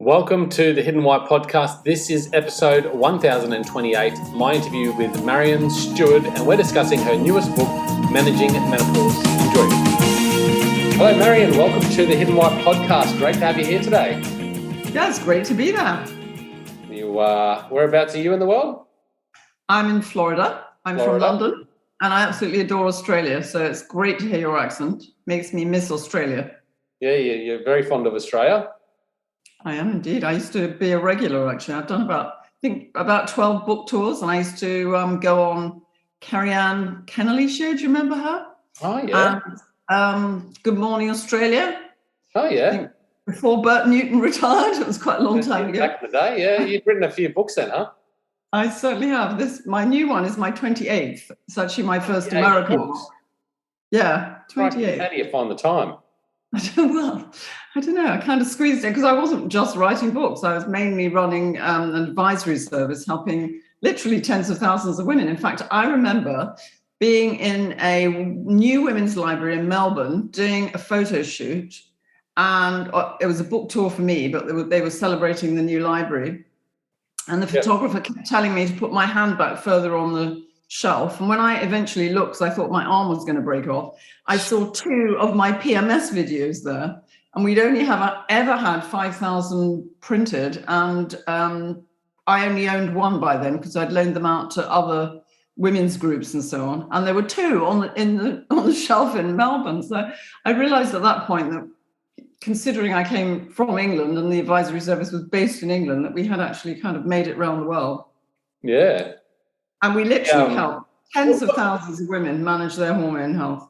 Welcome to the Hidden White podcast. This is episode 1028, my interview with Maryon Steward, and we're discussing her newest book, Managing Menopause. Enjoy. Hello, Maryon. Welcome to the Hidden White podcast. Great to have you here today. Yeah, it's great to be there. Whereabouts are you in the world? I'm in Florida. I'm from London, and I absolutely adore Australia. So it's great to hear your accent. Makes me miss Australia. Yeah, you're very fond of Australia. I am indeed. I used to be a regular, actually. I've done about 12 book tours, and I used to go on Carrie-Anne Kennelly show. Do you remember her? Oh, yeah. And Good Morning Australia. Oh, yeah. Before Bert Newton retired. It was quite a long time ago. Back in the day, yeah. You'd written a few books then, huh? I certainly have. My new one is my 28th. It's actually my first American book. Yeah, 28th. How do you find the time? I don't know. I kind of squeezed it because I wasn't just writing books. I was mainly running an advisory service, helping literally tens of thousands of women. In fact, I remember being in a new women's library in Melbourne doing a photo shoot, and it was a book tour for me, but they were celebrating the new library. And the photographer kept telling me to put my hand back further on the shelf. And when I eventually looked, 'cause I thought my arm was going to break off, I saw 2 of my PMS videos there. And we'd only ever had 5,000 printed. And I only owned 1 by then because I'd loaned them out to other women's groups and so on. And there were 2 on the shelf in Melbourne. So I realized at that point that, considering I came from England and the advisory service was based in England, that we had actually kind of made it around the world. Yeah. And we literally help tens of thousands of women manage their hormone health.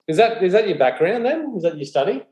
Is that your background then? Is that your study?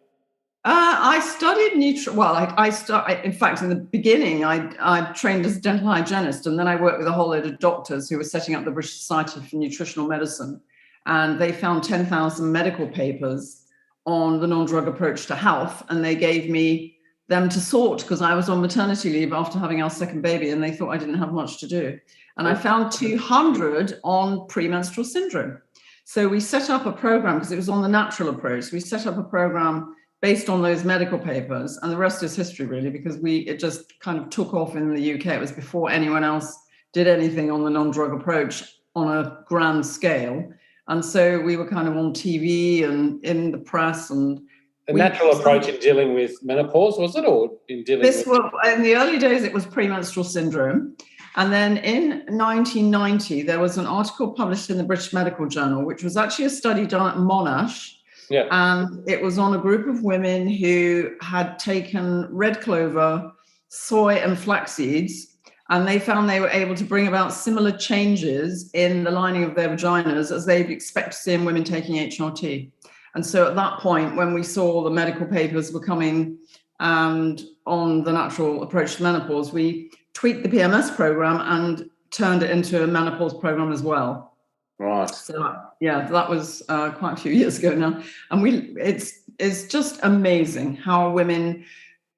I studied in fact, in the beginning, I trained as a dental hygienist, and then I worked with a whole load of doctors who were setting up the British Society for Nutritional Medicine. And they found 10,000 medical papers on the non-drug approach to health, and they gave me them to sort because I was on maternity leave after having our second baby, and they thought I didn't have much to do. And I found 200 on premenstrual syndrome. So we set up a program because it was on the natural approach. We set up a program based on those medical papers, and the rest is history, really, because it just kind of took off in the UK. It was before anyone else did anything on the non-drug approach on a grand scale. And so we were kind of on TV and in the press. And the natural approach in dealing with menopause, was it? Or in dealing in the early days, it was premenstrual syndrome. And then in 1990, there was an article published in the British Medical Journal, which was actually a study done at Monash. Yeah. And it was on a group of women who had taken red clover, soy and flax seeds, and they found they were able to bring about similar changes in the lining of their vaginas as they'd expect to see in women taking HRT. And so at that point, when we saw the medical papers were coming and on the natural approach to menopause, we tweaked the PMS program and turned it into a menopause program as well. Right. So that was quite a few years ago now. And it's just amazing how women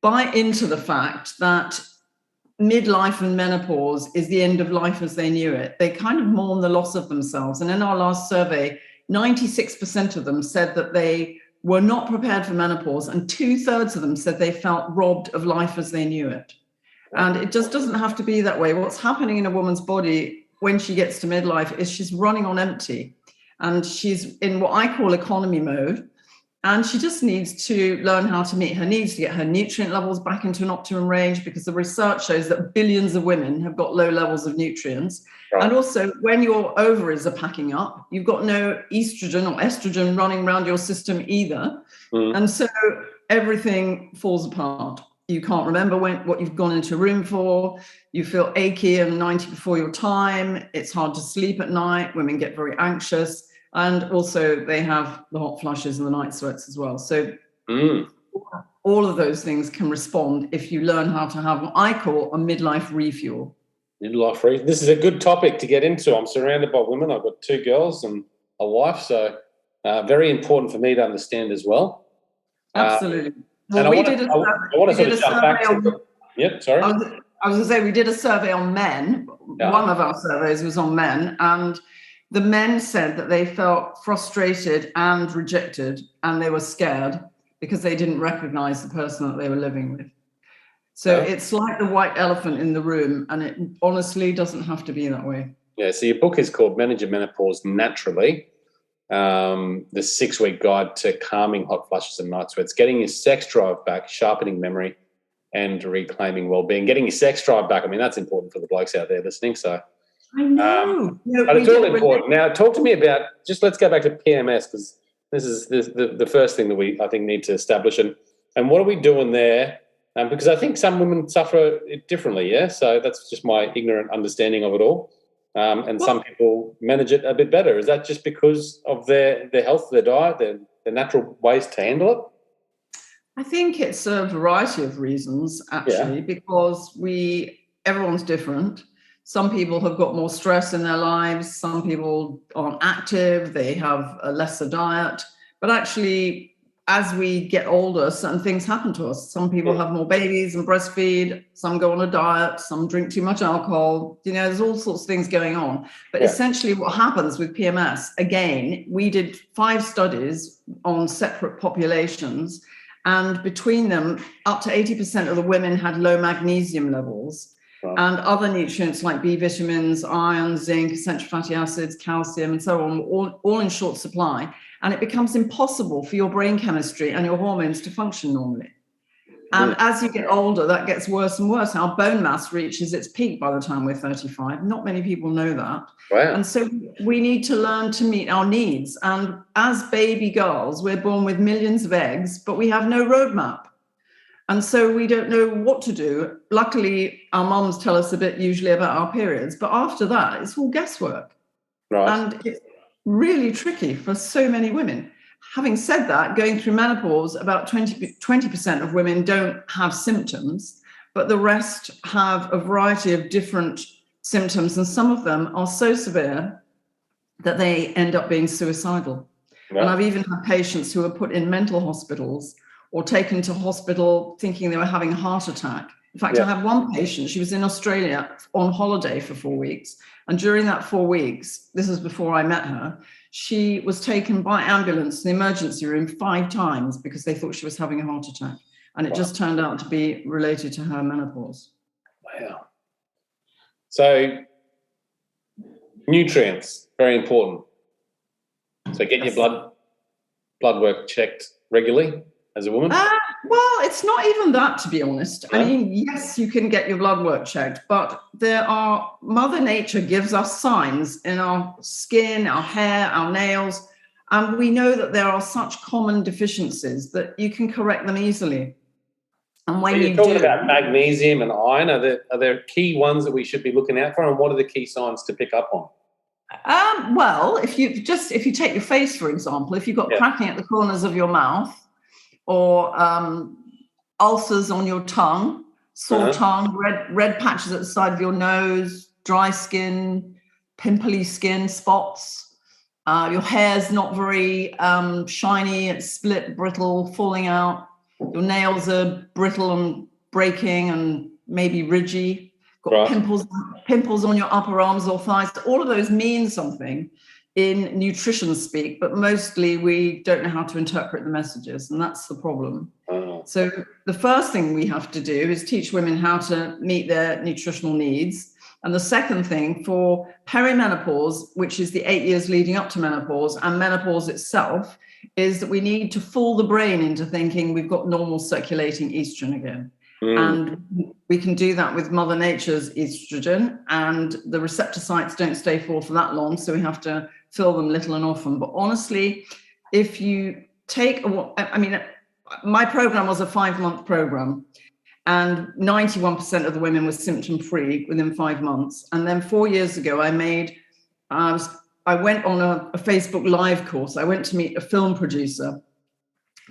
buy into the fact that midlife and menopause is the end of life as they knew it. They kind of mourn the loss of themselves. And in our last survey, 96% of them said that they were not prepared for menopause, and 2/3 of them said they felt robbed of life as they knew it. And it just doesn't have to be that way. What's happening in a woman's body when she gets to midlife is she's running on empty, and she's in what I call economy mode. And she just needs to learn how to meet her needs, to get her nutrient levels back into an optimum range, because the research shows that billions of women have got low levels of nutrients. Right. And also, when your ovaries are packing up, you've got no estrogen or estrogen running around your system either. Mm. And so everything falls apart. You can't remember what you've gone into a room for. You feel achy and 90 before your time. It's hard to sleep at night. Women get very anxious. And also they have the hot flushes and the night sweats as well. So all of those things can respond if you learn how to have what I call a midlife refuel. Midlife refuel. This is a good topic to get into. I'm surrounded by women. I've got 2 girls and a wife. So very important for me to understand as well. Absolutely. Well, I want to sort of jump back to Yep, sorry. I was going to say, we did a survey on men. Yeah. One of our surveys was on men, and the men said that they felt frustrated and rejected, and they were scared because they didn't recognize the person that they were living with. So it's like the white elephant in the room, and it honestly doesn't have to be that way. Yeah, so your book is called Manage Your Menopause Naturally, the 6-week guide to calming hot flushes and night sweats, getting your sex drive back, sharpening memory, and reclaiming well-being. Getting your sex drive back, I mean, that's important for the blokes out there listening. So I know. But it's all important. Now, talk to me about, just let's go back to PMS, because this is the first thing that we, I think, need to establish. And what are we doing there? Because I think some women suffer it differently, yeah? So that's just my ignorant understanding of it all. And some people manage it a bit better. Is that just because of their health, their diet, their natural ways to handle it? I think it's a variety of reasons, actually, because everyone's different. Some people have got more stress in their lives. Some people aren't active. They have a lesser diet. But actually, as we get older, certain things happen to us. Some people have more babies and breastfeed. Some go on a diet. Some drink too much alcohol. There's all sorts of things going on. But essentially what happens with PMS, again, we did 5 studies on separate populations. And between them, up to 80% of the women had low magnesium levels. And other nutrients like B vitamins, iron, zinc, essential fatty acids, calcium, and so on, all in short supply. And it becomes impossible for your brain chemistry and your hormones to function normally. And as you get older, that gets worse and worse. Our bone mass reaches its peak by the time we're 35. Not many people know that. Wow. And so we need to learn to meet our needs. And as baby girls, we're born with millions of eggs, but we have no roadmap. And so we don't know what to do. Luckily, our moms tell us a bit usually about our periods, but after that, it's all guesswork. Right. And it's really tricky for so many women. Having said that, going through menopause, about 20% of women don't have symptoms, but the rest have a variety of different symptoms, and some of them are so severe that they end up being suicidal. Right. And I've even had patients who are put in mental hospitals or taken to hospital thinking they were having a heart attack. In fact, I have one patient, she was in Australia on holiday for 4 weeks. And during that 4 weeks, this is before I met her, she was taken by ambulance to the emergency room 5 times because they thought she was having a heart attack. And it just turned out to be related to her menopause. Wow. So nutrients, very important. So get your blood work checked regularly as a woman? Well, it's not even that, to be honest. No? I mean, yes, you can get your blood work checked, but Mother Nature gives us signs in our skin, our hair, our nails, and we know that there are such common deficiencies that you can correct them easily. And when you're talking about magnesium and iron, are there key ones that we should be looking out for, and what are the key signs to pick up on? Well, if you take your face, for example, if you've got cracking at the corners of your mouth, or ulcers on your tongue, sore tongue, red patches at the side of your nose, dry skin, pimply skin, spots. Your hair's not very shiny, it's split, brittle, falling out. Your nails are brittle and breaking and maybe ridgy. Got pimples on your upper arms or thighs. All of those mean something in nutrition speak, but mostly we don't know how to interpret the messages, and that's the problem. So the first thing we have to do is teach women how to meet their nutritional needs. And the second thing for perimenopause, which is the 8 years leading up to menopause, and menopause itself, is that we need to fool the brain into thinking we've got normal circulating estrogen again. And we can do that with Mother Nature's estrogen, and the receptor sites don't stay full for that long, so we have to fill them little and often. But honestly, if you take, my program was a 5-month program, and 91% of the women were symptom-free within 5 months. And then 4 years ago, I went on a Facebook Live course. I went to meet a film producer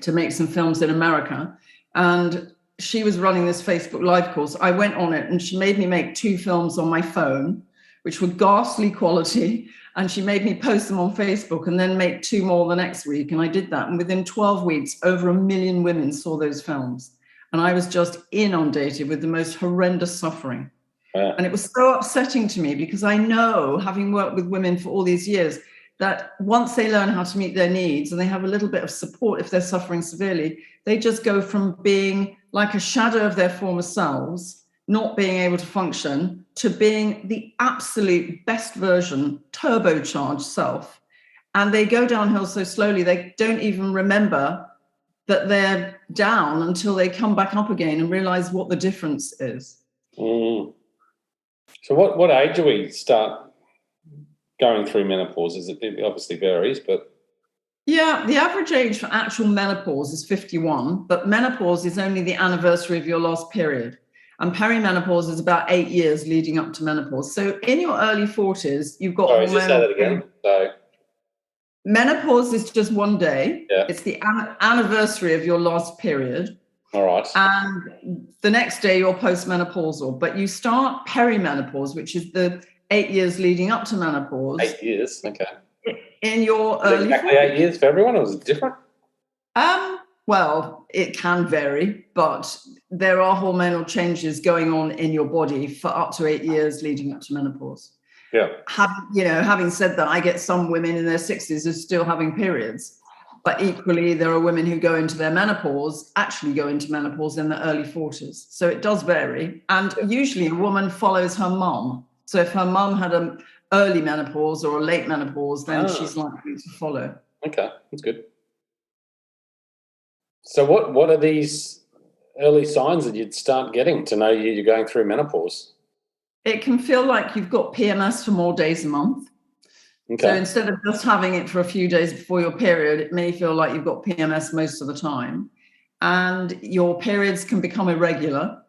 to make some films in America, and she was running this Facebook Live course. I went on it, and she made me make 2 films on my phone, which were ghastly quality. And she made me post them on Facebook and then make 2 more the next week. And I did that. And within 12 weeks, over 1 million women saw those films. And I was just inundated with the most horrendous suffering. And it was so upsetting to me because I know, having worked with women for all these years, that once they learn how to meet their needs and they have a little bit of support if they're suffering severely, they just go from being like a shadow of their former selves, not being able to function, to being the absolute best version, turbocharged self. And they go downhill so slowly, they don't even remember that they're down until they come back up again and realize what the difference is. Mm. So what age do we start going through menopause? It obviously varies, but... Yeah, the average age for actual menopause is 51, but menopause is only the anniversary of your last period. And perimenopause is about 8 years leading up to menopause. So in your early 40s, you've got Sorry, just say that again. So menopause is just one day. Yeah. It's the anniversary of your last period. All right. And the next day you're postmenopausal. But you start perimenopause, which is the 8 years leading up to menopause. 8 years, okay. In your early exactly 40s. 8 years for everyone, or is it different? Well, it can vary, but there are hormonal changes going on in your body for up to 8 years leading up to menopause. Yeah. Having said that, I get some women in their 60s who are still having periods, but equally there are women who actually go into menopause in the early 40s. So it does vary. And usually a woman follows her mum. So if her mum had an early menopause or a late menopause, then she's likely to follow. Okay, that's good. So what are these early signs that you'd start getting to know you're going through menopause? It can feel like you've got PMS for more days a month. Okay. So instead of just having it for a few days before your period, it may feel like you've got PMS most of the time. And your periods can become irregular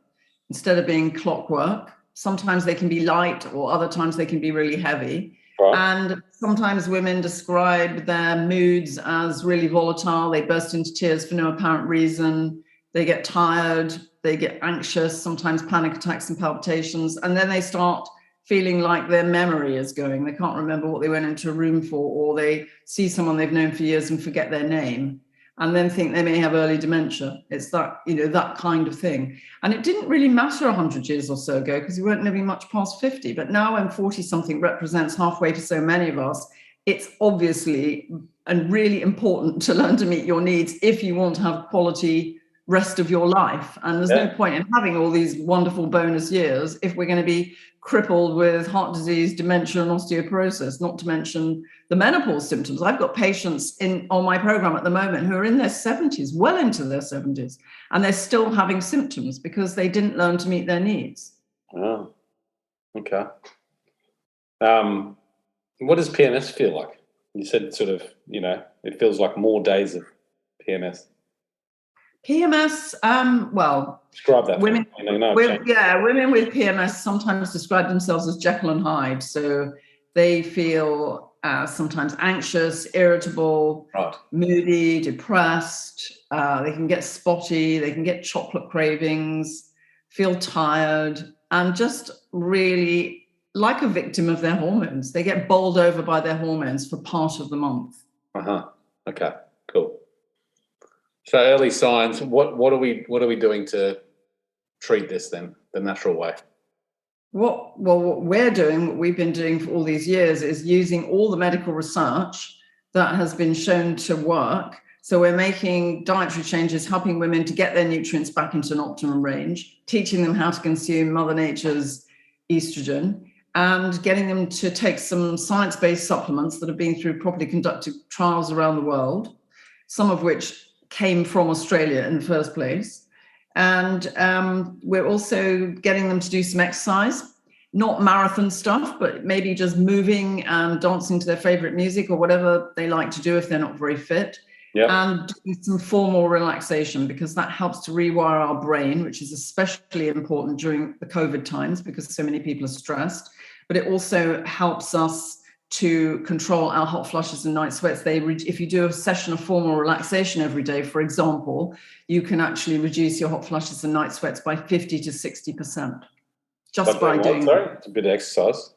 instead of being clockwork. Sometimes they can be light, or other times they can be really heavy. Right. And sometimes women describe their moods as really volatile. They burst into tears for no apparent reason. They get tired. They get anxious, sometimes panic attacks and palpitations. And then they start feeling like their memory is going. They can't remember what they went into a room for, or they see someone they've known for years and forget their name, and then think they may have early dementia. It's that, that kind of thing. And it didn't really matter 100 years or so ago because we weren't living much past 50. But now when 40-something represents halfway to so many of us, it's obviously and really important to learn to meet your needs if you want to have quality rest of your life. And there's no point in having all these wonderful bonus years if we're going to be crippled with heart disease, dementia, and osteoporosis, not to mention the menopause symptoms. I've got patients on my program at the moment who are in their 70s, well into their 70s, and they're still having symptoms because they didn't learn to meet their needs. Oh, okay. What does PMS feel like? You said sort of, it feels like more days of PMS. PMS, describe that. Women with PMS sometimes describe themselves as Jekyll and Hyde. So they feel sometimes anxious, irritable, right, moody, depressed. They can get spotty. They can get chocolate cravings, feel tired, and just really like a victim of their hormones. They get bowled over by their hormones for part of the month. Okay, cool. So early signs. What are we doing to treat this then the natural way? What we're doing, what we've been doing for all these years, is using all the medical research that has been shown to work. So we're making dietary changes, helping women to get their nutrients back into an optimum range, teaching them how to consume Mother Nature's estrogen, and getting them to take some science-based supplements that have been through properly conducted trials around the world, some of which came from Australia in the first place. And we're also getting them to do some exercise, not marathon stuff, but maybe just moving and dancing to their favorite music or whatever they like to do if they're not very fit. Yep. And doing some formal relaxation, because that helps to rewire our brain, which is especially important during the COVID times because so many people are stressed. But it also helps us to control our hot flushes and night sweats. If you do a session of formal relaxation every day, for example, you can actually reduce your hot flushes and night sweats by 50 to 60%. Just by doing that. It's a bit of exercise.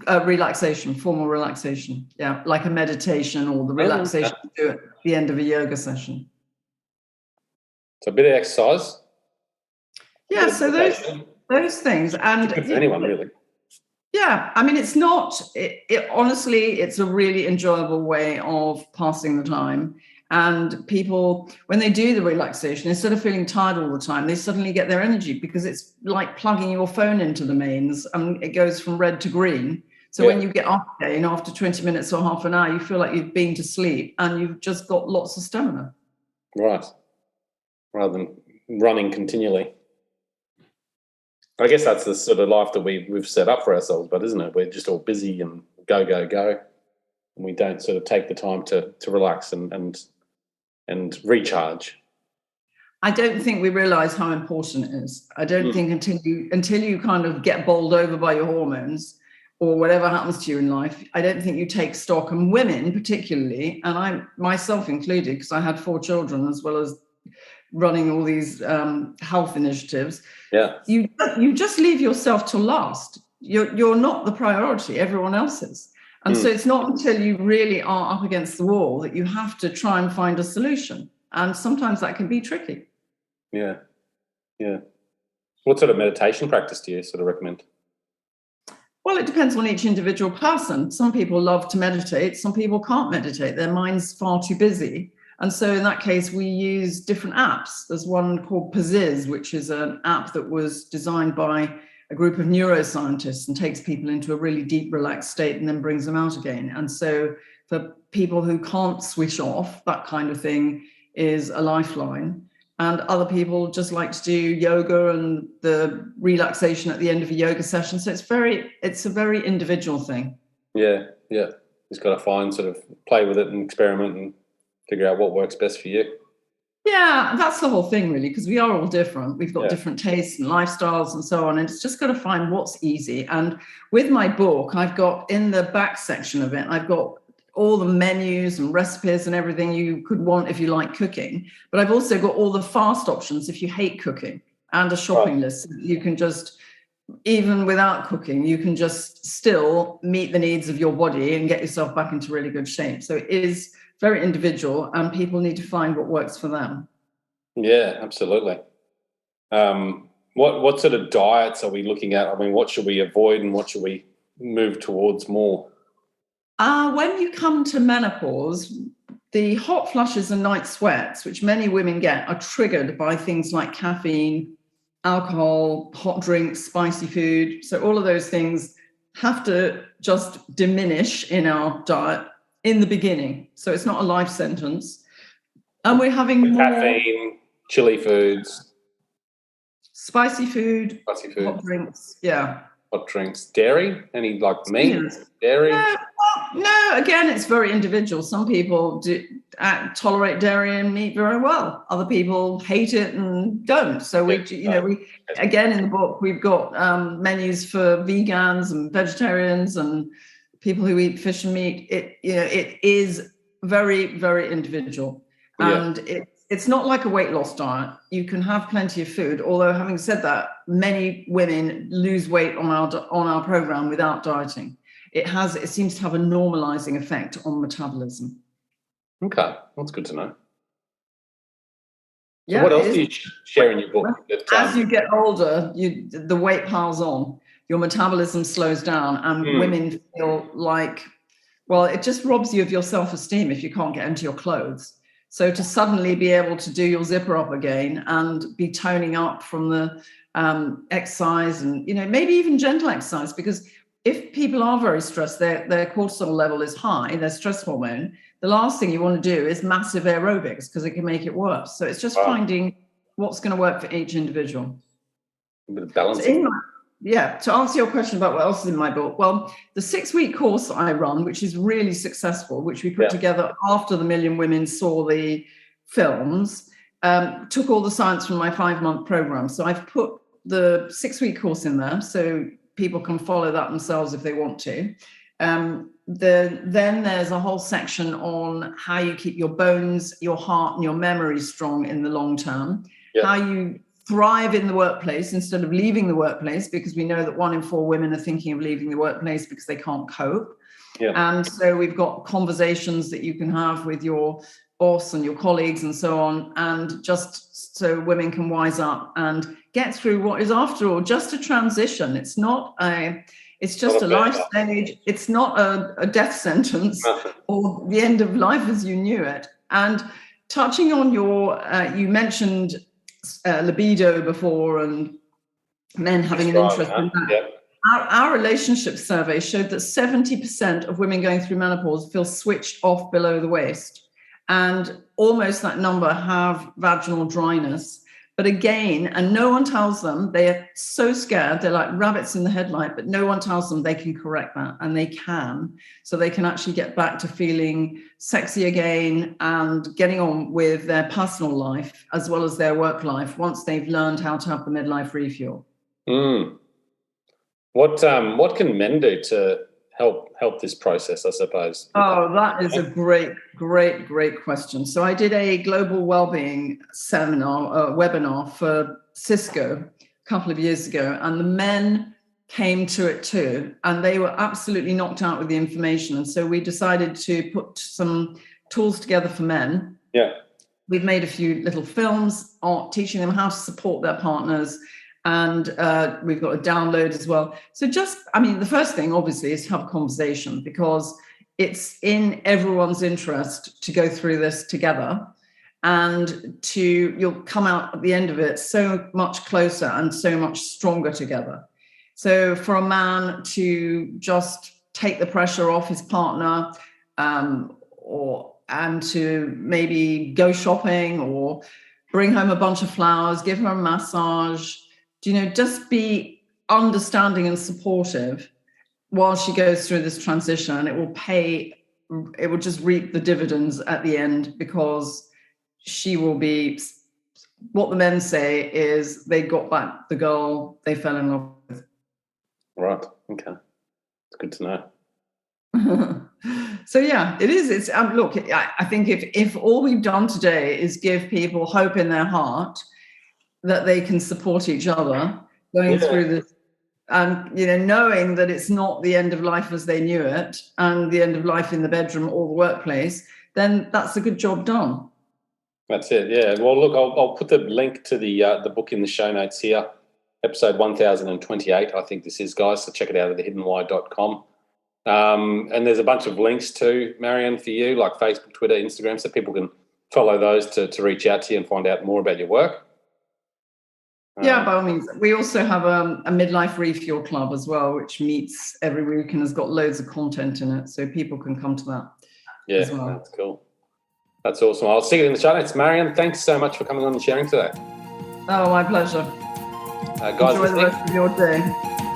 Relaxation, formal relaxation. Yeah, like a meditation or the relaxation you do at the end of a yoga session. So a bit of exercise. Yeah, so those things. And it's good for anyone, really. Yeah, I mean, it's not, honestly, it's a really enjoyable way of passing the time. And people, when they do the relaxation, instead of feeling tired all the time, they suddenly get their energy, because it's like plugging your phone into the mains and it goes from red to green. So when you get up again after 20 minutes or half an hour, you feel like you've been to sleep and you've just got lots of stamina. Right. Rather than running continually. I guess that's the sort of life that we've set up for ourselves, but isn't it? We're just all busy and go, go, go. And we don't sort of take the time to relax and recharge. I don't think we realize how important it is. I don't think until you kind of get bowled over by your hormones or whatever happens to you in life, I don't think you take stock. And women particularly, and I myself included, because I had 4 children as well as running all these health initiatives. Yeah, you just leave yourself to last. You're not the priority. Everyone else is. And so it's not until you really are up against the wall that you have to try and find a solution. And sometimes that can be tricky. Yeah. What sort of meditation practice do you sort of recommend? Well, it depends on each individual person. Some people love to meditate. Some people can't meditate. Their mind's far too busy. And so in that case, we use different apps. There's one called Pazizz, which is an app that was designed by a group of neuroscientists and takes people into a really deep, relaxed state and then brings them out again. And so for people who can't switch off, that kind of thing is a lifeline. And other people just like to do yoga and the relaxation at the end of a yoga session. So it's a very individual thing. Yeah. Just got to find, sort of play with it and experiment and figure out what works best for you. Yeah, that's the whole thing, really, because we are all different. We've got different tastes and lifestyles and so on. And it's just got to find what's easy. And with my book, I've got in the back section of it, I've got all the menus and recipes and everything you could want if you like cooking. But I've also got all the fast options if you hate cooking, and a shopping list. You can just, even without cooking, you can just still meet the needs of your body and get yourself back into really good shape. So it is very individual, and people need to find what works for them. Yeah, absolutely. What sort of diets are we looking at? I mean, what should we avoid and what should we move towards more? When you come to menopause, the hot flushes and night sweats, which many women get, are triggered by things like caffeine, alcohol, hot drinks, spicy food. So all of those things have to just diminish in our diet in the beginning. So it's not a life sentence. And we're having more caffeine, chili foods, spicy food, hot drinks. Yeah. Hot drinks, dairy, any like meat, dairy? No, again, it's very individual. Some people tolerate dairy and meat very well. Other people hate it and don't. So we again, in the book, we've got menus for vegans and vegetarians and people who eat fish and meat. It is very, very individual. And it's not like a weight loss diet. You can have plenty of food. Although, having said that, many women lose weight on our program without dieting. It seems to have a normalizing effect on metabolism. Okay, that's good to know. So what else do you share in your book? As you get older, the weight piles on, your metabolism slows down, and women feel like, well, it just robs you of your self-esteem if you can't get into your clothes. So to suddenly be able to do your zipper up again and be toning up from the exercise and, maybe even gentle exercise, because if people are very stressed, their cortisol level is high, their stress hormone, the last thing you want to do is massive aerobics, because it can make it worse. So it's just finding what's going to work for each individual. A bit of balancing. To answer your question about what else is in my book, well, the 6-week course I run, which is really successful, which we put together after the Million Women saw the films, took all the science from my 5-month program. So I've put the 6-week course in there so people can follow that themselves if they want to. Then there's a whole section on how you keep your bones, your heart, and your memory strong in the long term, how you thrive in the workplace instead of leaving the workplace, because we know that 1 in 4 women are thinking of leaving the workplace because they can't cope. And so we've got conversations that you can have with your boss and your colleagues and so on, and just so women can wise up and get through what is, after all, just a transition. It's not It's just a life stage. It's not a death sentence or the end of life as you knew it. And touching on you mentioned libido before and men having an interest in that. Yep. Our relationship survey showed that 70% of women going through menopause feel switched off below the waist, and almost that number have vaginal dryness. But again, and no one tells them, they are so scared, they're like rabbits in the headlight, but no one tells them they can correct that, and they can. So they can actually get back to feeling sexy again and getting on with their personal life as well as their work life once they've learned how to have the midlife refuel. What can men do to help this process, I suppose? Oh, that is a great question. So I did a global wellbeing webinar for Cisco a couple of years ago, and the men came to it too, and they were absolutely knocked out with the information. And so we decided to put some tools together for men. Yeah. We've made a few little films teaching them how to support their partners. And we've got a download as well. So the first thing obviously is to have a conversation, because it's in everyone's interest to go through this together, and you'll come out at the end of it so much closer and so much stronger together. So for a man to just take the pressure off his partner, and to maybe go shopping or bring home a bunch of flowers, give her a massage, just be understanding and supportive while she goes through this transition. It will just reap the dividends at the end, because she will be, what the men say is, they got back the girl they fell in love with. Right. Okay. It's good to know. So yeah, it is. It's look, I think if all we've done today is give people hope in their heart that they can support each other going through this, and knowing that it's not the end of life as they knew it and the end of life in the bedroom or the workplace, then that's a good job done. That's it. Yeah. Well, look, I'll put the link to the book in the show notes here. Episode 1028, I think this is, guys. So check it out at thehiddenwhy.com. And there's a bunch of links too, Maryon, for you, like Facebook, Twitter, Instagram, so people can follow those to reach out to you and find out more about your work. Yeah, by all means. We also have a midlife refuel club as well, which meets every week and has got loads of content in it, so people can come to that. Yeah, as well. That's cool. That's awesome. I'll see you in the show notes. Maryon, thanks so much for coming on and sharing today. Oh, my pleasure. Guys, enjoy the rest of your day.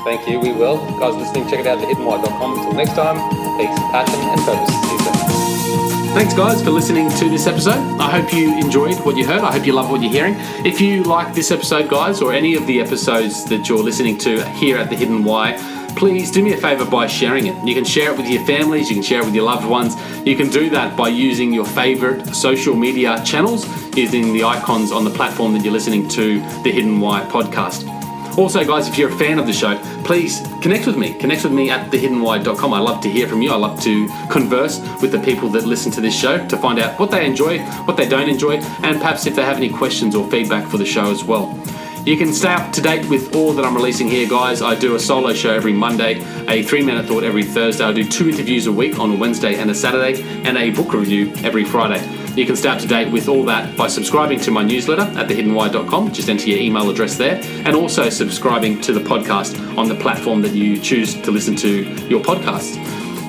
Thank you. We will. Guys listening, check it out at thehiddenwhy.com. Until next time, peace, passion, and purpose. See you soon. Thanks, guys, for listening to this episode. I hope you enjoyed what you heard. I hope you love what you're hearing. If you like this episode, guys, or any of the episodes that you're listening to here at The Hidden Why, please do me a favor by sharing it. You can share it with your families, you can share it with your loved ones. You can do that by using your favorite social media channels, using the icons on the platform that you're listening to The Hidden Why podcast. Also, guys, if you're a fan of the show, please connect with me. Connect with me at thehiddenwhy.com. I love to hear from you. I love to converse with the people that listen to this show to find out what they enjoy, what they don't enjoy, and perhaps if they have any questions or feedback for the show as well. You can stay up to date with all that I'm releasing here, guys. I do a solo show every Monday, a 3-minute thought every Thursday. I do 2 interviews a week on a Wednesday and a Saturday, and a book review every Friday. You can stay up to date with all that by subscribing to my newsletter at thehiddenwhy.com. Just enter your email address there, and also subscribing to the podcast on the platform that you choose to listen to your podcasts.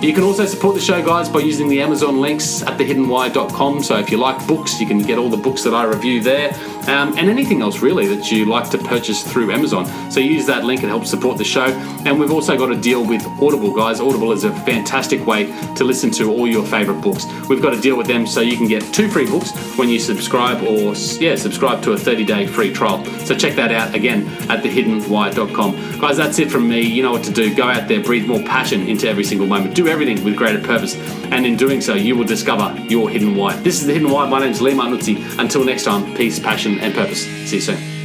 You can also support the show, guys, by using the Amazon links at thehiddenwhy.com. So if you like books, you can get all the books that I review there, and anything else really that you like to purchase through Amazon. So use that link and help support the show. And we've also got a deal with Audible, guys. Audible is a fantastic way to listen to all your favorite books. We've got a deal with them so you can get 2 free books when you subscribe, or subscribe to a 30-day free trial. So check that out again at thehiddenwhy.com. Guys, that's it from me. You know what to do. Go out there, breathe more passion into every single moment. Do everything with greater purpose, and in doing so, you will discover your hidden why. This is The Hidden Why. My name is layman. Until next time, peace, passion, and purpose. See you soon.